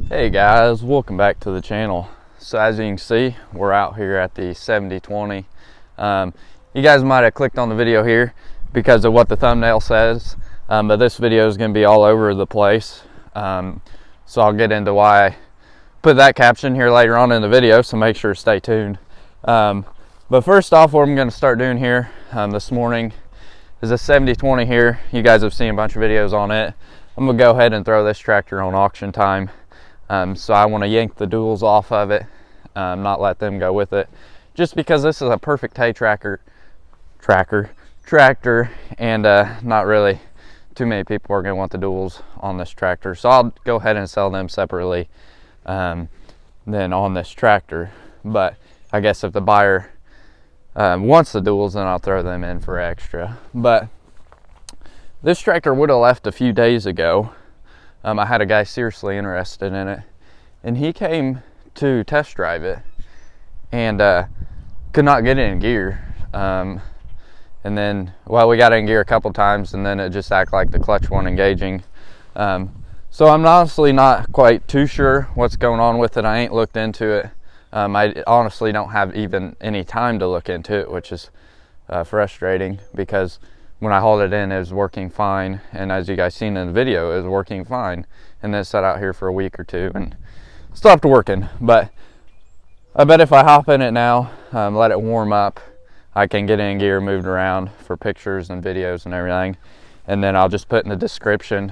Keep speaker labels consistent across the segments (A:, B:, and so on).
A: Hey guys, welcome back to the channel. So as you can see, we're out here at the 7020. You guys might have clicked on the video here because of what the thumbnail says, but this video is going to be all over the place. So I'll get into why I put that caption here later on in the video, so make sure to stay tuned. But first off, what I'm going to start doing here this morning is a 7020 here. You guys have seen a bunch of videos on it. I'm going to go ahead and throw this tractor on auction time. So I want to yank the duals off of it, not let them go with it, just because this is a perfect hay tractor, and not really too many people are going to want the duals on this tractor. So I'll go ahead and sell them separately than on this tractor. But I guess if the buyer wants the duals, then I'll throw them in for extra. But this tractor would have left a few days ago. I had a guy seriously interested in it, and he came to test drive it and could not get it in gear. And then, well, we got it in gear a couple times, and then it just acted like the clutch wasn't engaging. So I'm honestly not quite too sure what's going on with it. I ain't looked into it. I honestly don't have even any time to look into it, which is frustrating, because when I hauled it in, it was working fine, and as you guys seen in the video, it was working fine. And then it sat out here for a week or two and stopped working. But I bet if I hop in it now, let it warm up, I can get in gear, moved around for pictures and videos and everything. And then I'll just put in the description,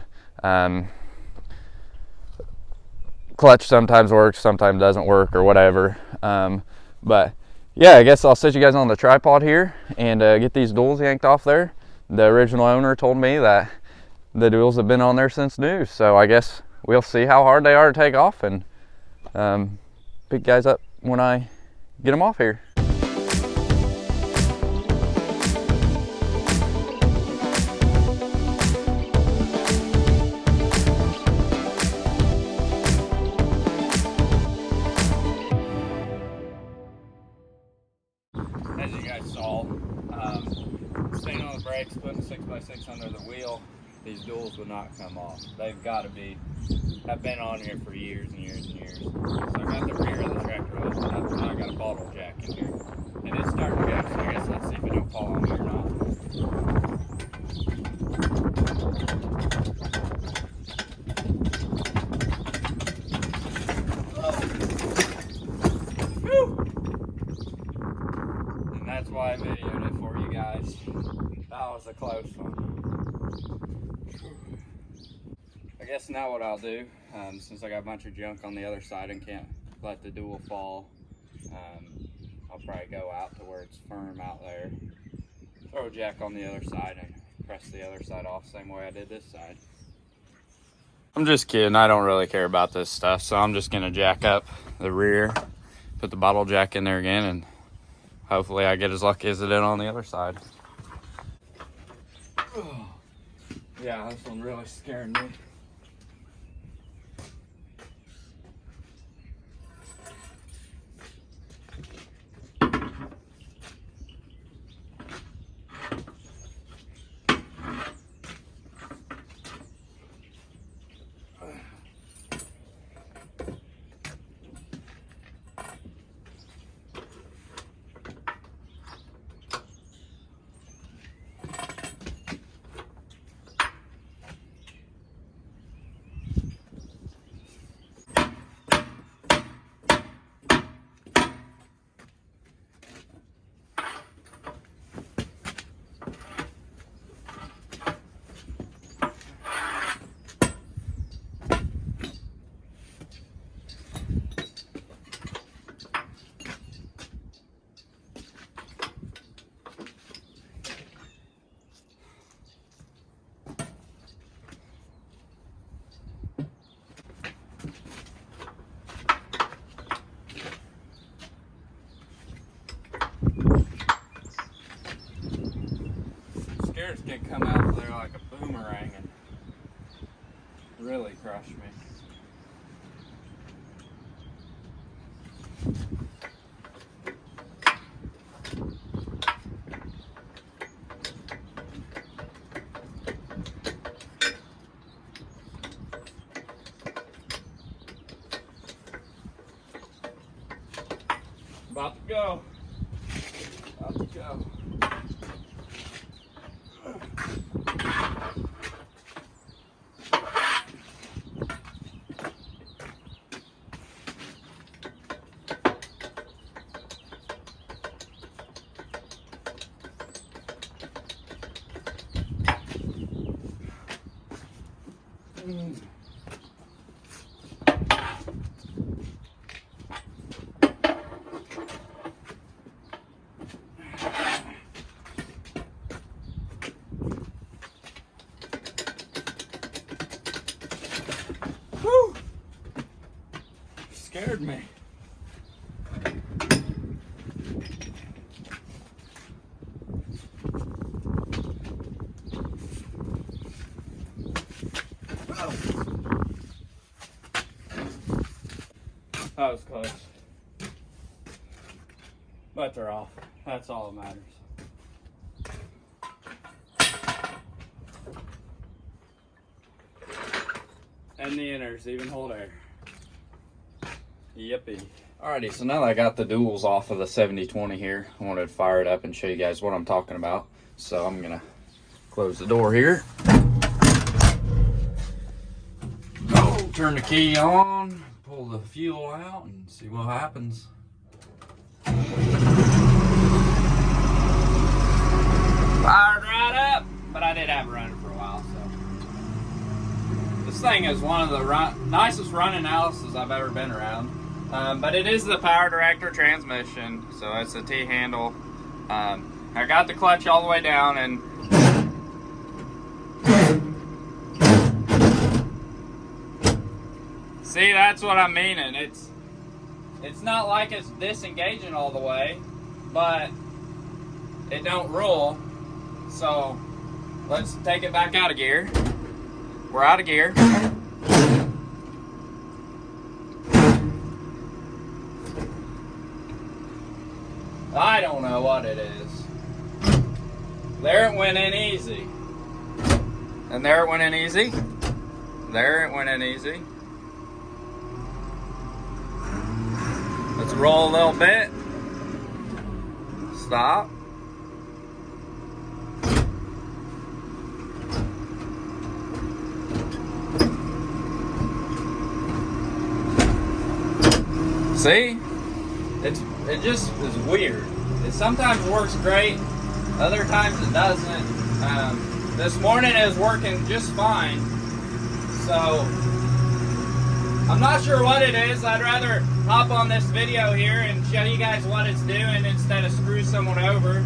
A: clutch sometimes works, sometimes doesn't work, or whatever. But yeah, I guess I'll set you guys on the tripod here and get these duals yanked off there. The original owner told me that the duals have been on there since new, so I guess we'll see how hard they are to take off, and pick you guys up when I get them off here. As you guys saw, staying on the brakes, putting 6x6 under the wheel, these duals would not come off. They've got to have been on here for years and years and years. So I got the rear of the tractor lifted up, and I got a bottle jack in here. And it's starting to go, so I guess let's see if it don't fall on me or not. And that's why I videoed it for you guys. That was a close one. I guess now what I'll do, since I got a bunch of junk on the other side and can't let the dual fall, I'll probably go out to where it's firm out there, throw a jack on the other side, and press the other side off same way I did this side. I'm just kidding, I don't really care about this stuff, so I'm just gonna jack up the rear, put the bottle jack in there again, and hopefully I get as lucky as it did on the other side. Yeah, this one really scared me. Scares can come out there like a boomerang and really crush me. About to go. About to go. Whew. Scared me. That was close. But they're off. That's all that matters. And the inners even hold air. Yippee. Alrighty, so now that I got the duals off of the 7020 here, I wanted to fire it up and show you guys what I'm talking about. So I'm gonna close the door here. Oh, turn the key on, pull the fuel out and see what happens. Fired right up, but I did have it running for a while, so. This thing is one of the nicest running Alice's I've ever been around. But it is the Power Director transmission, so it's a T-handle. I got the clutch all the way down, and see, that's what I'm meaning. It's not like it's disengaging all the way, but it don't roll. So let's take it back out of gear. We're out of gear. I don't know what it is. There it went in easy. And there it went in easy. There it went in easy. Let's roll a little bit. Stop. See? It just is weird. It sometimes works great, other times it doesn't. This morning it was working just fine. So I'm not sure what it is. I'd rather hop on this video here and show you guys what it's doing instead of screw someone over.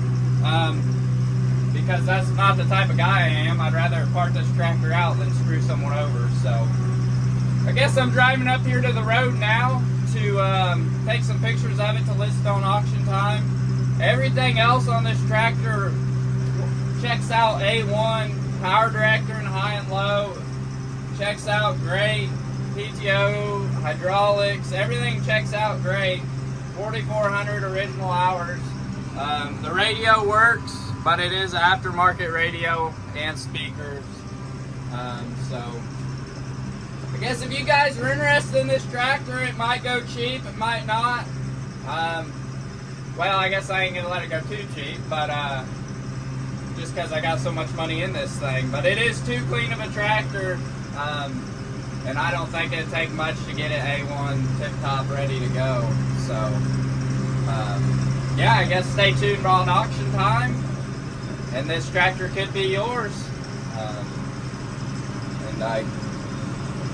A: Because that's not the type of guy I am. I'd rather park this tractor out than screw someone over. So I guess I'm driving up here to the road now to take some pictures of it to list on Auction Time. Everything else on this tractor checks out A1, Power Director and high and low, checks out great, PTO, hydraulics, everything checks out great. 4,400 original hours. The radio works, but it is aftermarket radio and speakers. So I guess if you guys are interested in this tractor, it might go cheap, it might not. Well, I guess I ain't gonna let it go too cheap, but just because I got so much money in this thing. But it is too clean of a tractor, and I don't think it'd take much to get it A1 tip-top ready to go. So, yeah, I guess stay tuned on Auction Time, and this tractor could be yours.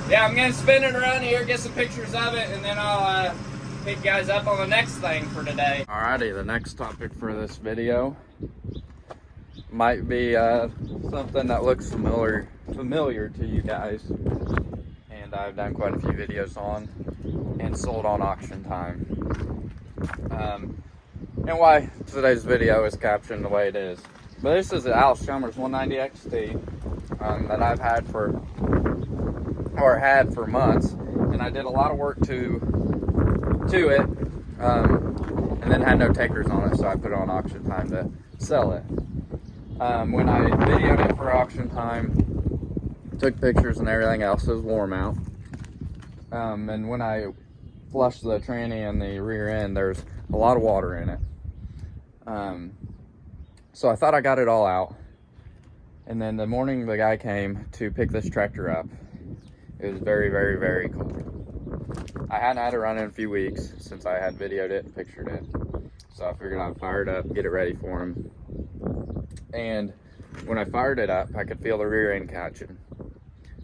A: Yeah, I'm going to spin it around here, get some pictures of it, and then I'll pick you guys up on the next thing for today. Alrighty, the next topic for this video might be something that looks familiar to you guys, and I've done quite a few videos on and sold on Auction Time. And why today's video is captioned the way it is. But this is an Allis Chalmers 190 XT that I've had for months, and I did a lot of work to it, and then had no takers on it, so I put it on Auction Time to sell it. When I videoed it for Auction Time, took pictures and everything else, it was warm out. And when I flushed the tranny and the rear end, there's a lot of water in it. So I thought I got it all out. And then the morning the guy came to pick this tractor up, it was very, very, very cold. I hadn't had it run in a few weeks since I had videoed it and pictured it. So I figured I'd fire it up, get it ready for him. And when I fired it up, I could feel the rear end catching.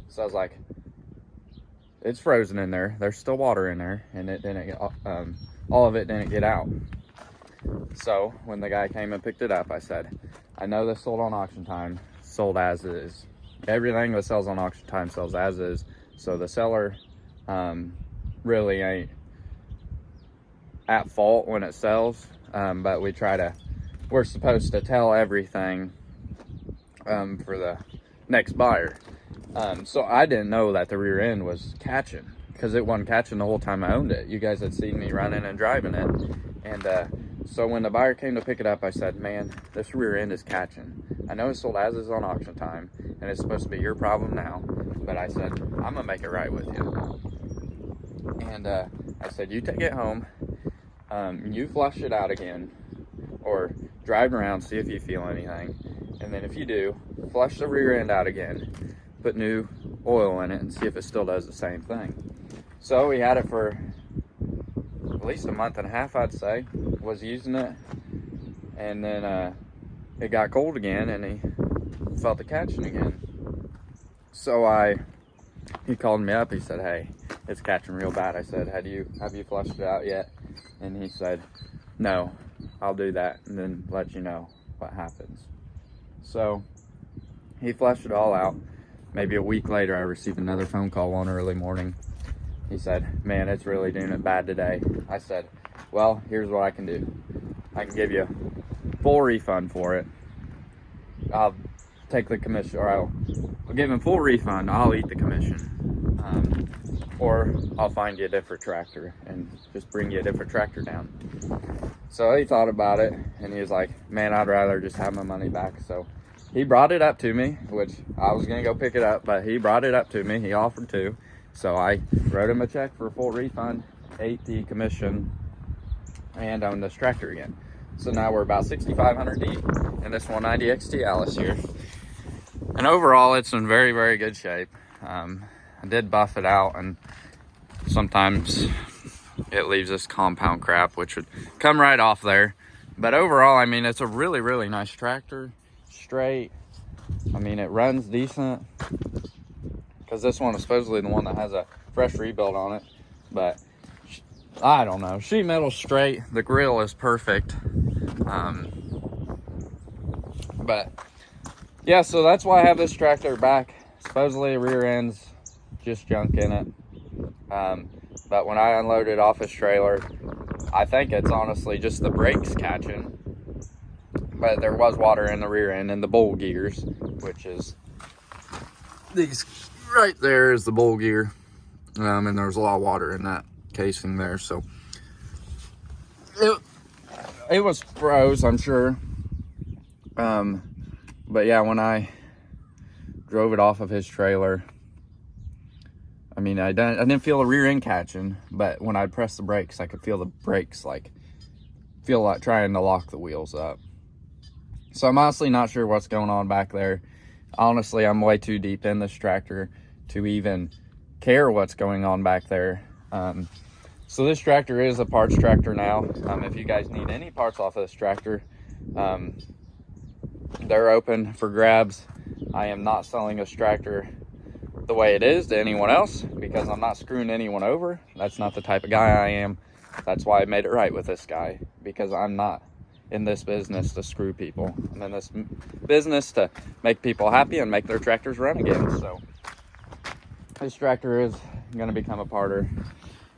A: So I was like, it's frozen in there. There's still water in there, and it didn't get, all of it didn't get out. So when the guy came and picked it up, I said, I know this sold on auction time, sold as is. Everything that sells on auction time sells as is. So the seller really ain't at fault when it sells, but we're supposed to tell everything for the next buyer. So I didn't know that the rear end was catching, because it wasn't catching the whole time I owned it. You guys had seen me running and driving it. And so when the buyer came to pick it up, I said, man, this rear end is catching. I know it's sold as is on auction time, and it's supposed to be your problem now, but I said, I'm gonna make it right with you. And I said, you take it home, you flush it out again, or drive around, see if you feel anything. And then if you do, flush the rear end out again, put new oil in it, and see if it still does the same thing. So we had it for at least a month and a half, I'd say, was using it. And then it got cold again, and he felt the catching again. So he called me up, he said, hey, it's catching real bad. I said, have you flushed it out yet? And he said, no, I'll do that and then let you know what happens. So he flushed it all out. Maybe a week later, I received another phone call one early morning. He said, man, it's really doing it bad today. I said, well, here's what I can do. I can give you full refund for it. I'll take the commission, or I'll give him full refund. I'll eat the commission. Or I'll find you a different tractor and just bring you a different tractor down. So he thought about it, and he was like, man, I'd rather just have my money back. So he brought it up to me, which I was gonna go pick it up, but he brought it up to me. He offered to. So I wrote him a check for a full refund, ate the commission, and owned this tractor again. So now we're about 6,500 deep in this 190 XT Alice here. And overall, it's in very, very good shape. I did buff it out, and sometimes it leaves this compound crap, which would come right off there. But overall, I mean, it's a really, really nice tractor. Straight. I mean, it runs decent, because this one is supposedly the one that has a fresh rebuild on it. But I don't know. Sheet metal straight. The grill is perfect. But yeah, so that's why I have this tractor back. Supposedly rear end's just junk in it. But when I unloaded off his trailer, I think it's honestly just the brakes catching. But there was water in the rear end and the bowl gears, which is these right there is the bowl gear. And there's a lot of water in that casing there. So it was froze, I'm sure. But yeah, when I drove it off of his trailer, I mean, I didn't feel the rear end catching, but when I pressed the brakes, I could feel the brakes feel like trying to lock the wheels up. So I'm honestly not sure what's going on back there. Honestly, I'm way too deep in this tractor to even care what's going on back there. So this tractor is a parts tractor now. If you guys need any parts off of this tractor, they're open for grabs. I am not selling this tractor the way it is to anyone else, because I'm not screwing anyone over. That's not the type of guy I am. That's why I made it right with this guy, because I'm not in this business to screw people. I'm in this business to make people happy and make their tractors run again. So this tractor is going to become a parter,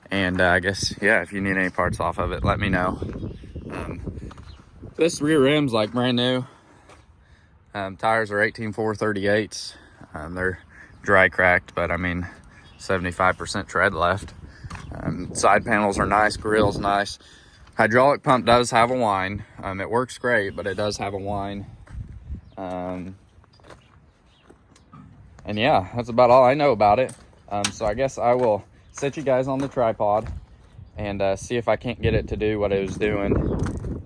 A: and I guess, yeah, if you need any parts off of it, let me know. This rear end's like brand new. Tires are 18.438s. They're dry cracked, but I mean 75% tread left. Side panels are nice, grill's nice. Hydraulic pump does have a whine. It works great, but it does have a whine. And yeah, that's about all I know about it. So I guess I will set you guys on the tripod and see if I can't get it to do what it was doing,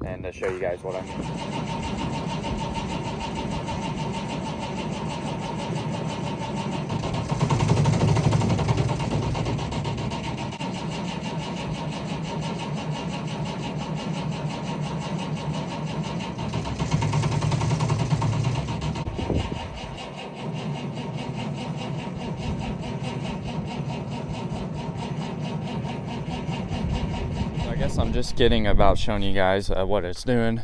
A: and to show you guys what I mean. I guess I'm just kidding about showing you guys what it's doing,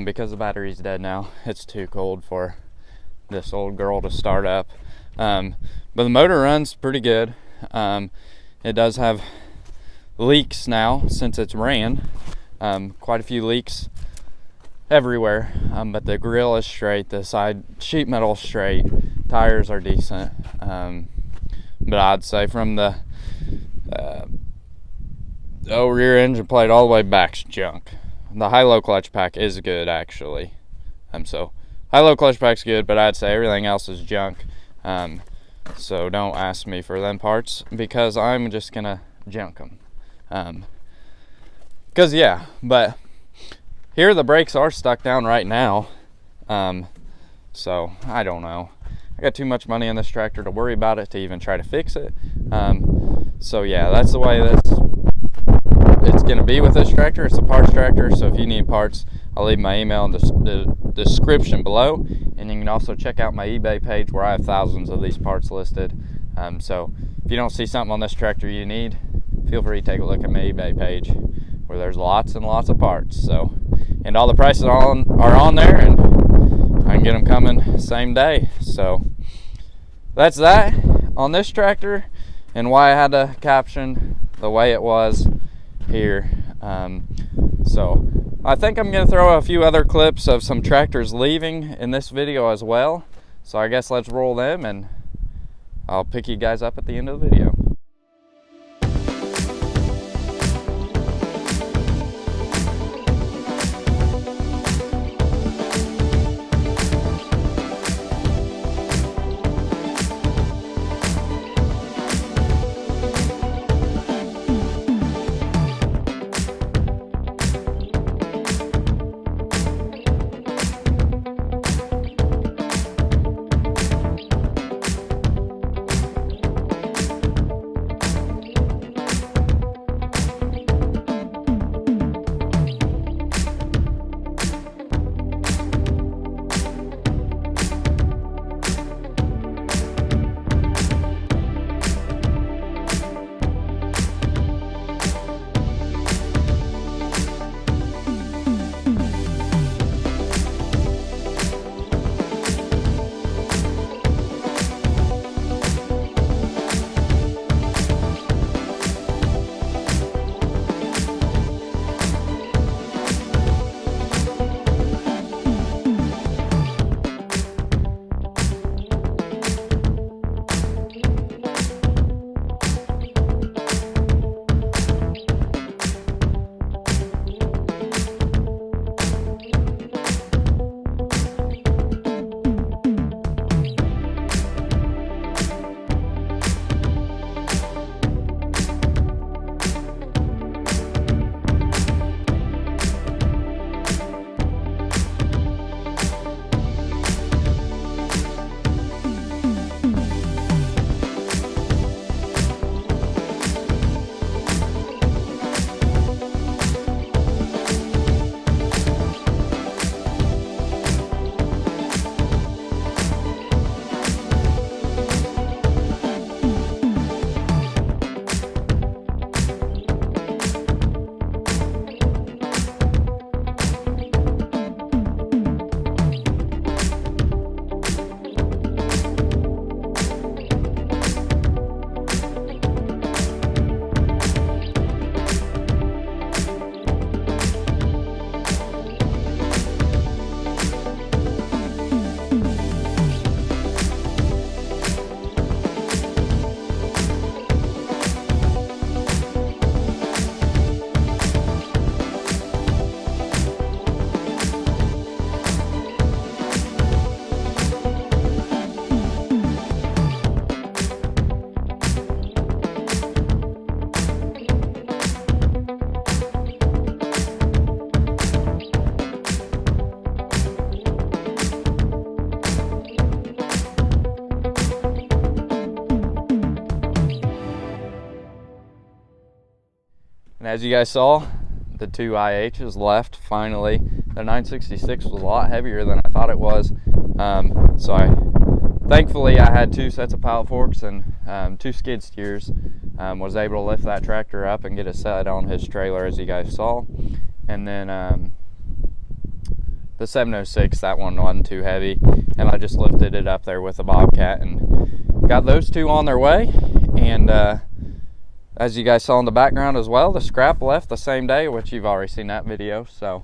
A: because the battery's dead now. It's too cold for this old girl to start up, but the motor runs pretty good. It does have leaks now since it's ran, quite a few leaks everywhere, but the grill is straight, the side sheet metal is straight, tires are decent, but I'd say from the rear engine plate all the way back's junk. The high-low clutch pack is good, actually. So high-low clutch pack's good, but I'd say everything else is junk. So don't ask me for them parts, because I'm just gonna junk them. But here the brakes are stuck down right now. So I don't know. I got too much money on this tractor to worry about it to even try to fix it. So yeah, that's the way it's going to be with this tractor. It's a parts tractor, so if you need parts, I'll leave my email in the description below, and you can also check out my eBay page where I have thousands of these parts listed. So if you don't see something on this tractor you need, feel free to take a look at my eBay page where there's lots and lots of parts. So, and all the prices are on there, and I can get them coming same day. So that's that on this tractor, and why I had to caption the way it was here. So I think I'm going to throw a few other clips of some tractors leaving in this video as well. So I guess let's roll them, and I'll pick you guys up at the end of the video. And as you guys saw, the 2 IHs left finally. The 966 was a lot heavier than I thought it was. Thankfully I had 2 sets of pilot forks and 2 skid steers. Was able to lift that tractor up and get it set on his trailer, as you guys saw. And then the 706, that one wasn't too heavy, and I just lifted it up there with a Bobcat and got those 2 on their way. And as you guys saw in the background as well, the scrap left the same day, which you've already seen that video. So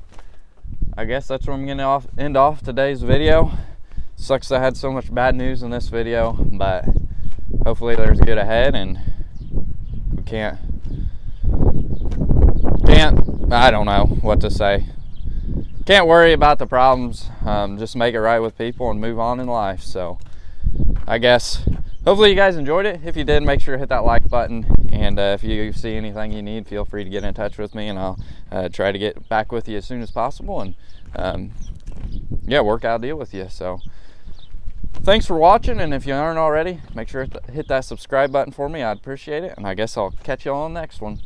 A: I guess that's where I'm gonna end off today's video. Sucks I had so much bad news in this video, but hopefully there's good ahead, and we can't, I don't know what to say. Can't worry about the problems, just make it right with people and move on in life. So I guess hopefully you guys enjoyed it. If you did, make sure to hit that like button, and if you see anything you need, feel free to get in touch with me, and I'll try to get back with you as soon as possible, and yeah, work out a deal with you. So thanks for watching, and if you aren't already, make sure to hit that subscribe button for me. I'd appreciate it, and I guess I'll catch you all on the next one.